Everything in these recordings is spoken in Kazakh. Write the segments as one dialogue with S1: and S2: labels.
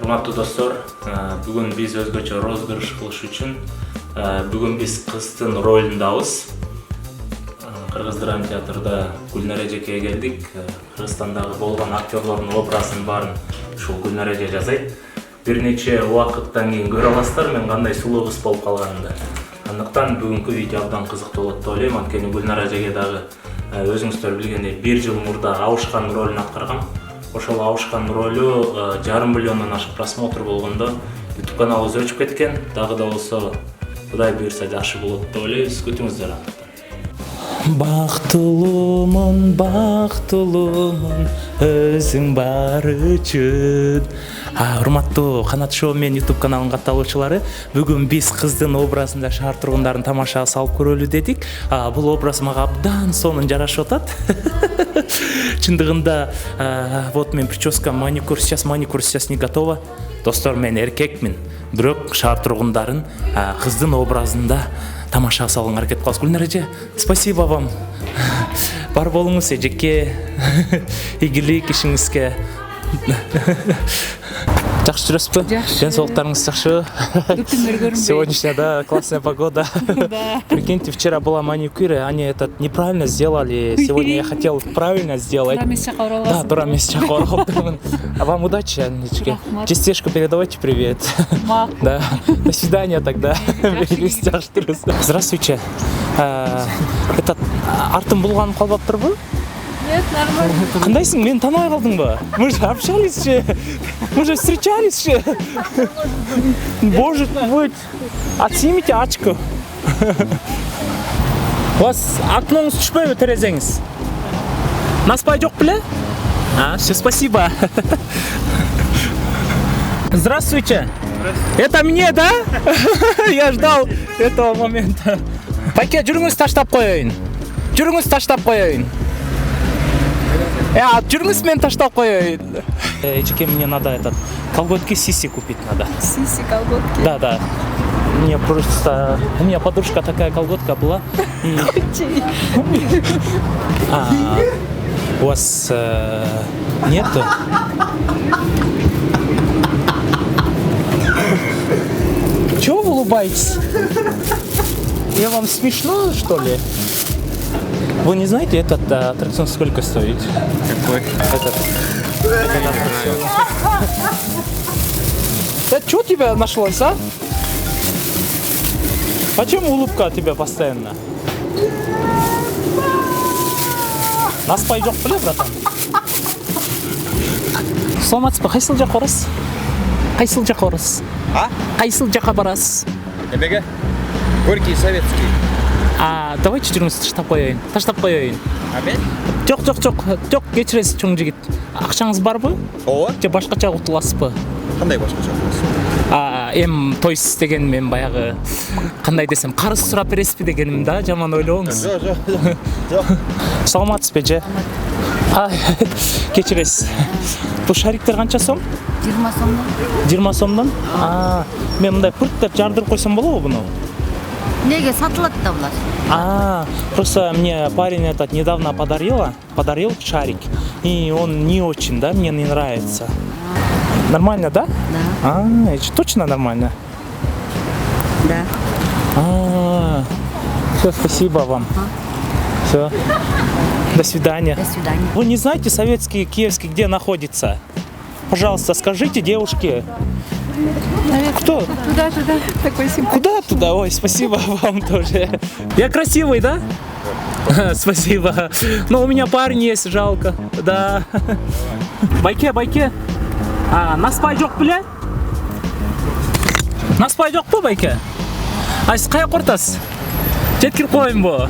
S1: Урматтуу достор, бүгүн биз өзгөчө розыгрыш кылыш үчүн бүгүн биз кыздын ролундабыз. Кыргыз драма театрда Гүлнар эжекеге келдик. Кыргызстандагы болгон актерлордун образын баарын ушул Гүлнар эже жасайт. Бир нече убакыттан кийин көрө аласыздар мен кандай сулуу кыз болуп калганымды. Андыктан бүгүнкү видео абдан кызыктуу болот деп ойлойм. Анткени Гүлнар эжеге дагы өзүңүздөр билгендей 1 жыл мурда Абышкан ролун аткарган. Ошол Абышкан ролу 500 миллиондон ашык просмотр болгондо YouTube каналыбыз өчүп кеткен. Дагы да болсо Кудай буйрса жакшы болот деп ойлойбуз. Күтүңүздөр андыктан. Бактылуумун өзүң бар үчүн. Урматтуу Канат Шоу мен YouTube каналынын катталуучулары, бүгүн биз кыздын образында шаар тургундарын тамашага салып көрөлү дедик. Бул образ мага абдан сонун жарашып атат. Чындыгында вот мен прическа, маникюр сейчас не готова. Достор, мен эркекмин, бирок шаар тургундарын кыздын образында тамашага салганга аракет кылабыз. Гүлнар эже, спасибо вам. Бар болуңуз эжеке. Ийгилик ишиңизге. Жакшы жүрөсүзбү? Ден соолуктарыңыз жакшы? Сегодняшняя, да, классная погода. Прикиньте, вчера была маникюр, они этот неправильно сделали. Сегодня я хотел правильно сделать. Да, тура эмес жакка оролуп. А вам удачи, Анечка. Жестешку передавайте привет. Да. До свидания тогда. Здравствуйте. Этот артым булганып калбаптырбы?
S2: Нет, нормально.
S1: Кандайсың, мени таныбай калдыңбы? Мы же общались же. Мы же встречались же. Боже мой. Отснимите очко. У вас окноңуз түшпөйбү, терезеңиз? Наспай жок беле? Все, спасибо. Здравствуйте. Это мне, да? Я ждал этого момента. Байке, жүрүңүз таштап коеюн. Жүрүңүз, мен таштап коеюн. Эжеке, мне надо этот колготки Сиси купить надо.
S2: Сиси колготки?
S1: Да. Мне просто... У меня подружка такая колготка была. У вас нету? Чего вы улыбаетесь? Я вам смешно, что ли? Вы не знаете, этот аттракцион сколько стоит?
S3: Какой?
S1: Этот аттракцион. Это что у тебя нашлось, а? Почему улыбка у тебя постоянно? Нас пойдёт, бля, братан. Саламатсызбы, кайсыл жакка барасыз? Кайсыл жакка барасыз?
S3: Эмеге? Горький, Советский.
S1: Давайте жүрүңүз, таштап коеюн.
S3: Мен?
S1: Жок, кечиресиз, чоң жигит. Акчаңыз барбы?
S3: Ооба.
S1: Же башкача кутуласызбы?
S3: Кандай башкача кутуласыз?
S1: Тойсуз деген мен баягы кандай десем, карыз сурап бересизби дегеним да, жаман ойлобоңуз.
S3: Жок.
S1: Саламатсызбы же? Кечиресиз. Бул шариктер канча сом?
S2: 20 сомдон.
S1: 20 сомдон? Мен мындай пырттап жардырып койсом болобу буну?
S2: Неге сатылат да булар?
S1: Просто мне парень этот недавно подарил шарик, и он не очень, да, мне не нравится. Нормально, да?
S2: Да.
S1: Это точно нормально?
S2: Да.
S1: Все, спасибо вам. Все. До свидания.
S2: До свидания.
S1: Вы не знаете Советский, Киевский, где находится? Пожалуйста, скажите девушке. Кто?
S2: Туда. Такой симпатичный.
S1: Куда туда? Ой, спасибо вам тоже. Я красивый, да? Спасибо. Но у меня парень есть, жалко. Да. Байке. Наспай жок беле? Наспай жокпу, байке? Сиз каяка ортасыз? Жеткирип коеюнбу?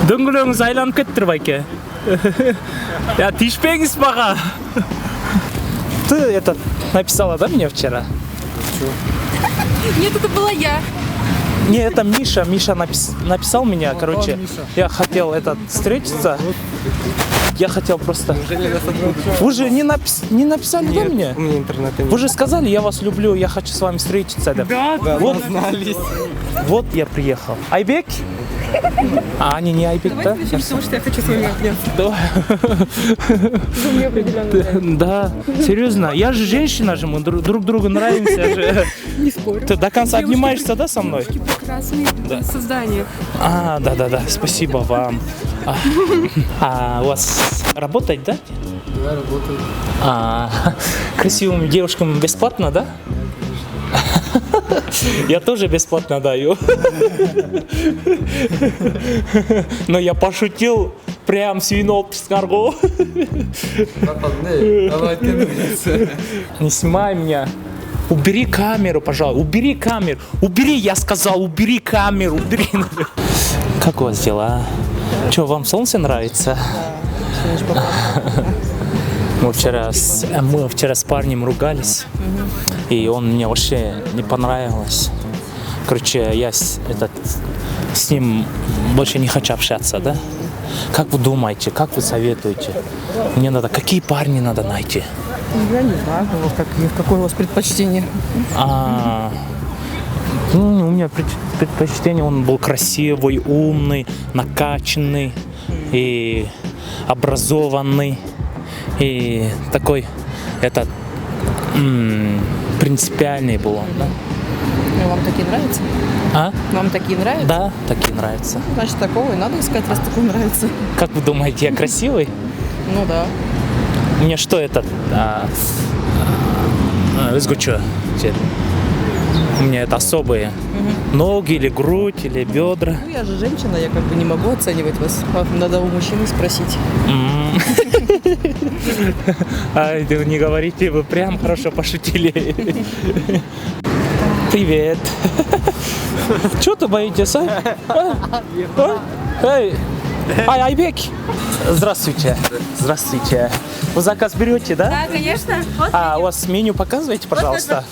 S1: Дөңгөлөгүңүз айланып кеттир, байке. Тишпеңиз мага. Ты это написала, да, мне вчера?
S2: Нет, это была я.
S1: Не, это Миша. Миша написал меня, короче. Я хотел встретиться. Я хотел просто... Вы же не написали, да, мне?
S3: У меня интернета нет.
S1: Вы же сказали, я вас люблю, я хочу с вами встретиться.
S3: Да,
S1: вот,
S3: знались.
S1: вот я приехал. Айбек?
S4: А они не айбит, да?
S5: Потому что я хочу с вами обняться.
S4: Давай.
S5: Вы мне определенно.
S4: Да, серьезно. Я же женщина же, мы друг другу нравимся же.
S5: Не спорю.
S4: Ты до конца обнимаешься, да, со мной?
S5: Прекрасные создания.
S4: Да, спасибо вам. У вас работать, да?
S6: Да, работаю.
S4: Красивым девушкам бесплатно, да? Я тоже бесплатно даю. Но я пошутил прям свинол пискаргу. Не снимай меня. Убери камеру, пожалуйста. Убери камеру. Убери, я сказал, убери камеру. Убери. Как у вас дела? Что, вам солнце нравится? Мы вчера с парнем ругались, и он мне вообще не понравилось. Короче, я с ним больше не хочу общаться, да? Как вы думаете, как вы советуете? Мне надо, какие парни надо найти?
S5: Я не знаю, какое у вас предпочтение.
S4: У меня предпочтение, он был красивый, умный, накачанный и образованный. И такой, принципиальный был он, да?
S5: Вам такие нравятся? Вам такие нравятся?
S4: Да, такие нравятся.
S5: Значит, такого и надо искать, раз такой нравится.
S4: Как вы думаете, я красивый?
S5: Ну да.
S4: Мне что что теперь? У меня это особые ноги или грудь, или бедра.
S5: Ну, я же женщина, я как бы не могу оценивать вас. Надо у мужчины спросить.
S4: Не говорите, вы прям хорошо пошутили. Привет. Чего ты боитесь, Эй, Айбек. Здравствуйте. Здравствуйте. Вы заказ берете, да?
S2: Да, конечно.
S4: У вас меню показывайте, пожалуйста.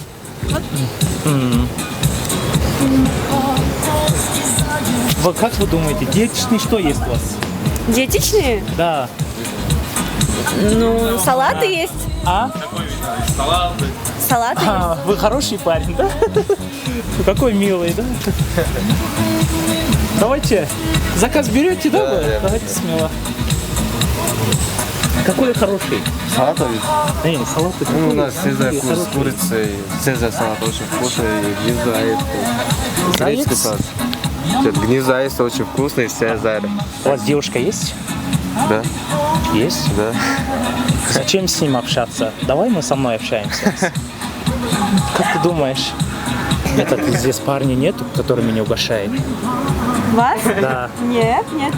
S4: Вы как вы думаете, диетичный что есть у вас?
S7: Диетичные?
S4: Да.
S7: Ну, салаты есть. Салаты. Салаты есть.
S4: Вы хороший парень, да? Какой милый, да? Давайте, заказ берете, да, вы? Давайте смело. Какой хороший?
S3: Салатовый?
S4: Салаты.
S3: Ну, у нас цезарь с курицей. Цезарь салат очень вкусный. Гнезда есть. Греческий салат. Гнезда есть очень вкусный, цезарь.
S4: У вас девушка есть?
S3: Да.
S4: Есть?
S3: Да.
S4: Зачем с ним общаться? Давай мы со мной общаемся. Как ты думаешь, здесь парней нету, который меня угощает?
S7: Вас?
S4: Да.
S7: Нет, нет.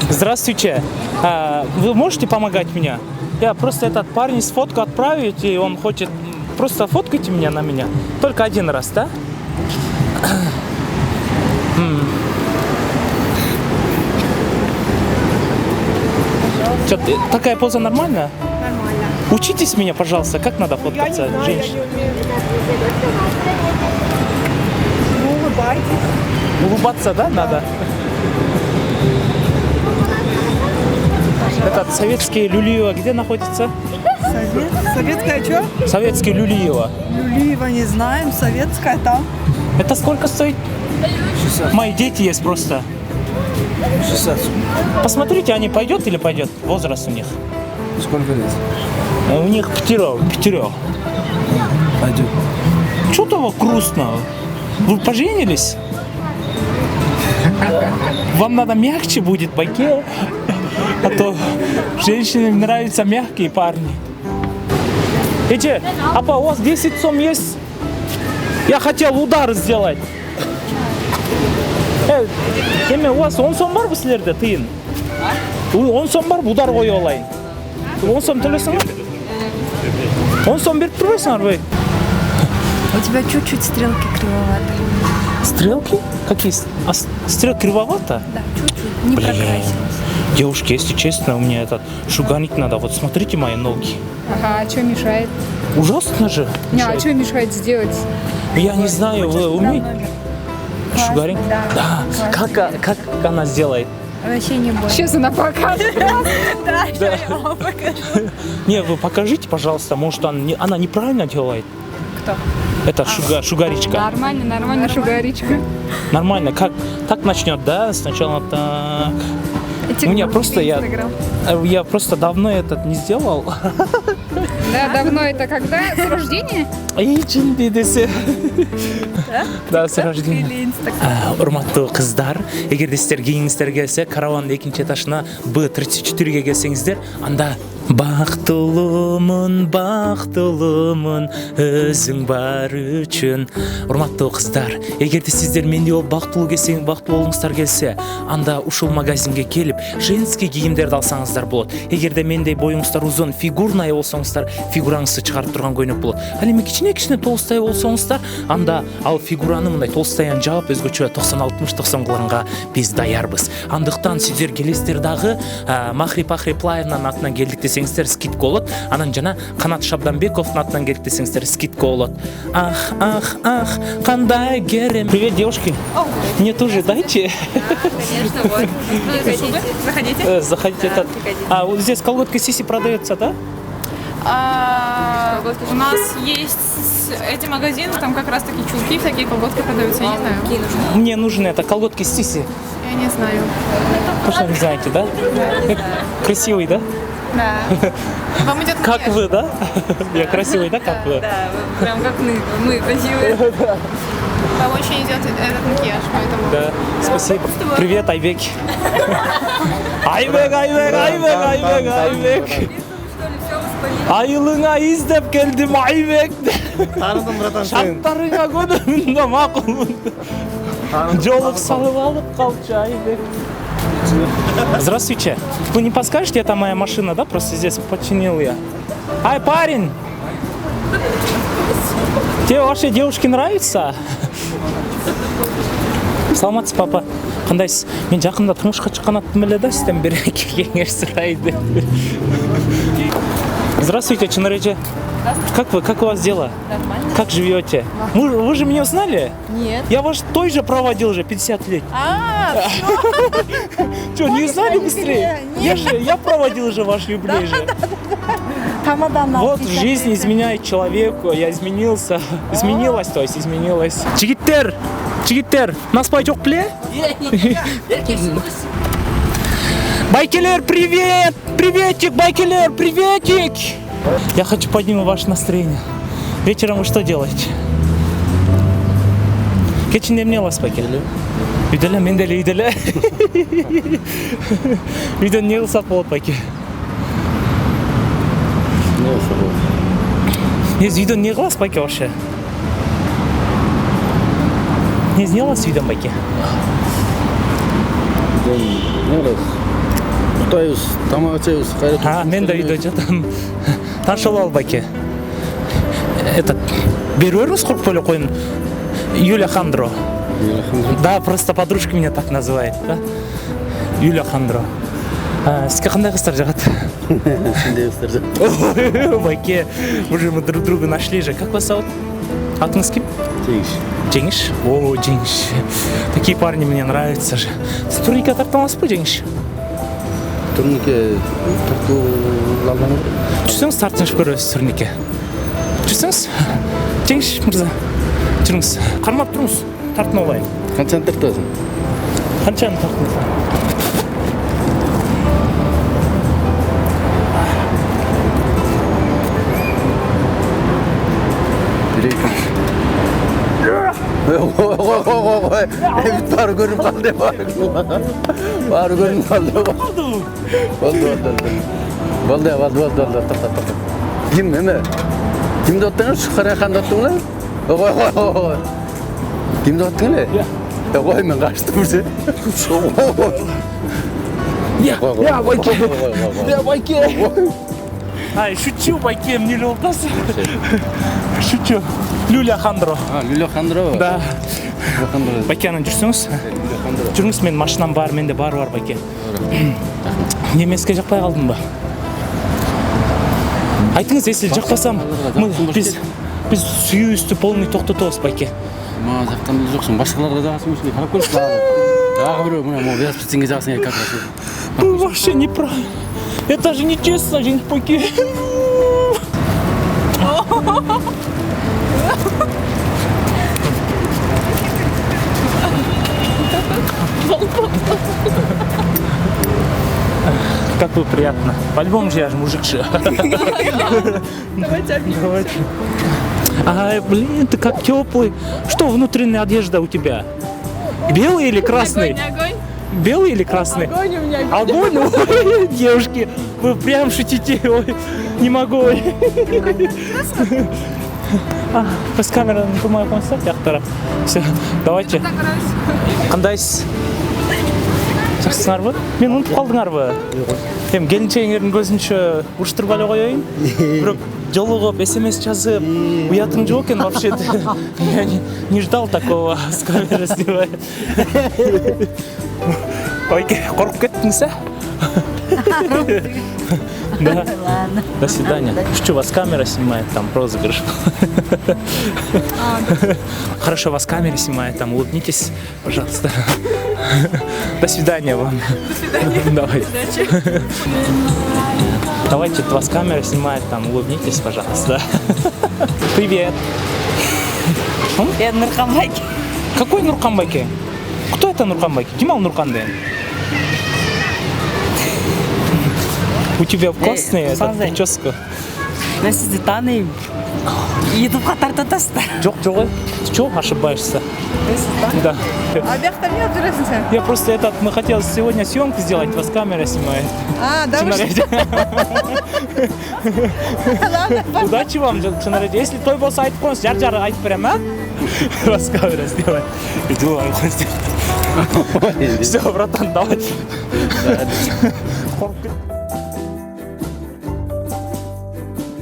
S4: Здравствуйте. Вы можете помогать мне? Я просто этот парень фотку отправить, и он хочет... Просто фоткайте меня на меня. Только один раз, да? Что, такая поза нормальная?
S7: Нормально.
S4: Учитесь меня, пожалуйста, как надо фоткаться, женщина? Улыбаться, да, надо? Этот советский Люлиево где находится?
S8: Советская что?
S4: Советский Люлиево.
S8: Люлиева не знаем, советская там.
S4: Это сколько стоит? 60. Мои дети есть просто.
S6: 60.
S4: Посмотрите, они пойдет или пойдет? Возраст у них.
S6: Сколько лет?
S4: У них пятеро.
S6: Пойдет.
S4: Что-то вот грустно. Вы поженились? Вам надо мягче будет, баке. А то женщинам нравятся мягкие парни. Апа, у вас 10 сом есть? Я хотел удар сделать. У вас 10 сом бар bu силерде, тыйын? 10 сом бар, удар қоя алайын. 10 сом төлесіңдер? 10 сом беріп тұрбайсыңдар вы?
S2: У тебя чуть-чуть стрелки кривоваты.
S4: Стрелки? Какие? Стрелки кривовато?
S2: Да, чуть-чуть. Не прокрасилась.
S4: Девушки, если честно, у меня шуганить надо. Вот смотрите мои ноги.
S5: Ага, а что мешает?
S4: Ужасно же.
S5: А что мешает сделать?
S4: Я не знаю, вы умеете? Шугарить? Да. Как она сделает?
S2: Вообще не больно.
S5: Сейчас она покажет.
S2: Да, я вам покажу.
S4: Не, вы покажите, пожалуйста, может она неправильно делает?
S5: Кто?
S4: Это шугаричка.
S5: Нормально, шугаричка.
S4: Нормально, как Как начнет, да? Сначала так. У меня просто я просто давно этот не сделал.
S9: Да, давно это когда? С рождения?
S4: Да, с рождения. Урматтуу кыздар, эгерде сиздер кийиңиздер келсе, каравандын экинчи этажына Б34 келсеңиздер, анда бактылуумун өзүң бар үчүн. Урматтуу кыздар, эгерде сиздер мендей бактылуу болуңуздар келсе, анда ушул магазинге келип, женский кийимдерди алсаңыздар болот. Эгерде мендей боюңуздар узун, фигурный болсоңуздар, фигураңызды чыгарып турган көйнөк болот. Ал эми кичине толстой болсоңуздар, анда ал фигураны мындай толстоян жаап өзгөчө 90-60-90 кылганга биз даярбыз. Андыктан сиздер келесиздер дагы Махри Пахриплаевнын атынан келдик десеңиздер скидка болот. Анан жана Канат Шабданбековдун атынан келдик десеңиздер скидка болот. Ах, кандай керем. Привет, девушки. Мне тоже дайте.
S9: Конечно, вот. Заходите.
S4: Заходите. Вот здесь колготка Сиси продается, да?
S10: У нас есть эти магазины, там как раз таки чулки, всякие колготки продаются, я не знаю.
S4: Мне нужны это колготки Сиси.
S10: Я не знаю.
S4: Точно не знаете, да? Красивый, да?
S10: Да. Вам идет
S4: Как вы, да? Я красивый, да, как вы?
S10: Да, прям как мы красивые. Вам очень идет этот макияж, поэтому...
S4: Да, спасибо. Привет, Айбек. Айбек. Айылыңа издеп келдим, Айбек.
S6: Таныдым, братан, сен.
S4: Шарттарыңа көнүм да макул. Жолук салып алып калчу, Айбек. Здравствуйте. Вы не подскажете, это моя машина, да? Просто здесь починил я. Ай, парень! Тебе ваши девушки нравятся? Саламатсыз, папа. Кандайсыз? Мен жакында турмушка чыккан аттым эле да, сизден бир кеңеш сурайды. Здравствуйте, Чынреже. Как вы? Как у вас дела?
S5: Нормально.
S4: Как живете? Вы же меня узнали?
S5: Нет.
S4: Я ваш той же проводил уже 50 лет. Что, не узнали быстрее? Я проводил уже ваш юбилей же. Вот жизнь изменяет человеку. Я изменился. Изменилась, то есть изменилась. Жигиттер, нас пойдёт пле? Байкелер, привет! Приветик, Байкелер, приветик! Я хочу поднимать ваше настроение. Вечером вы что делаете? Кечинде эмне кыласыз, Байкелер? Үйдө мен деле үйдө. Үйдө эмне кылсак болот, Байке? Үйдө эмне кыласыз, Байке, вообще? Не кыласыз үйдөн, Байке?
S6: Уктайбыз, тамак ичебиз, кайра.
S4: Мен да үйдө жатам. Ташып ал, Байке. Этот бербейбиз куруп эле коюн. Юля Хандро. Да, просто подружка меня так называет, да? Юля Хандро. Сизге кандай кыздар жагат?
S6: Сендей кыздар жагат.
S4: Байке, уже мы друг друга нашли же. Как вас зовут? Атыңыз ким? Жеңиш. О, Жеңиш. Такие парни мне нравятся же. Сиз турникке тартамасызбы, Жеңиш?
S6: Турникке тартуу албайм.
S4: Жүрсөңүз тартынып көрөсүз турникке. Жүрсөңүз? Жеңиш мырза. Жүрүңүз. Кармап туруңуз. Тартынып алайын.
S6: Канчаны тартасың?
S4: Канчаны тартынасың?
S6: Ой. Бары көрүнүп калды. Бары көрүнүп калды. Болду. Ким эме? Кимди аттыңыз? Шухараханды аттыңыз? Ой. Кимди аттың эле? Ой, мен качтым уже.
S4: Я, Байке. Ай, шучу, Байке, мне лёгкость. Шучу. Люля Хандро.
S6: Люля Хандро?
S4: Да. Байке, анан жүрсөңүз? Жүрүңүз, менин машинам бар, менде баары бар, Байке. Немеске жакпай калдымбы? Айтыңыз, если жакпасам, биз сүйүүбүздү полный токтотобуз, Байке.
S6: Мага жактан эле жоксуң, башкаларга жагасың, карап көрсүң. Дагы бирөө мына велосипедиңге жагасың, как раз.
S4: Вы вообще неправильно. Это же нечестно, Жень, Байке. Как бы приятно. По-любому же я же мужик же.
S8: Давайте обнимемся.
S4: Ай, блин, ты как теплый. Что внутренняя одежда у тебя? Белый или красный?
S10: Огонь.
S4: Белый или красный?
S8: Огонь у меня.
S4: Огонь? Ой, девушки, вы прям шутите. Ой, не могу. Ой. Біз камераны тұрмай қойсақ яқтара. Все, давайте. Қандайсыз? Жақсысыңар ба? Мен ұмытып қалдыңар ба? Hem келіншегіңердің көзінше ұрыстырып әлі қояйын. Бірақ жолығып, смс жазып, ұятың жоқ екен вообще. Я не ждал такого с камеры снимать. Ой, қорқып кеттіңіз, Да. До свидания. Что, вас камера снимает, там розыгрыш. Хорошо, вас камера снимает, там улыбнитесь, пожалуйста. До свидания вам. До свидания. Давайте. Давайте, вас камера снимает, там улыбнитесь, пожалуйста. Привет.
S5: Я Нурханбайке.
S4: Какой Нурханбайке? Кто это Нурханбайке? Кем он Нурханбайке? У тебя классная прическа.
S5: Мен сізді танимын. Ютубқа тартатасыздар.
S4: Жоқ, ты что, ошибаешься? Да.
S8: А бяхта не отдырасың.
S4: Я просто мы хотели сегодня съемку сделать, вас камера снимает.
S8: А, да вы что?
S4: Удачи вам, Чынарет. Если той болса айтып қойыңыз, жар айтып берем, а? Вас камера снимает. Иду, все, братан, давай. Қорқып кеттім.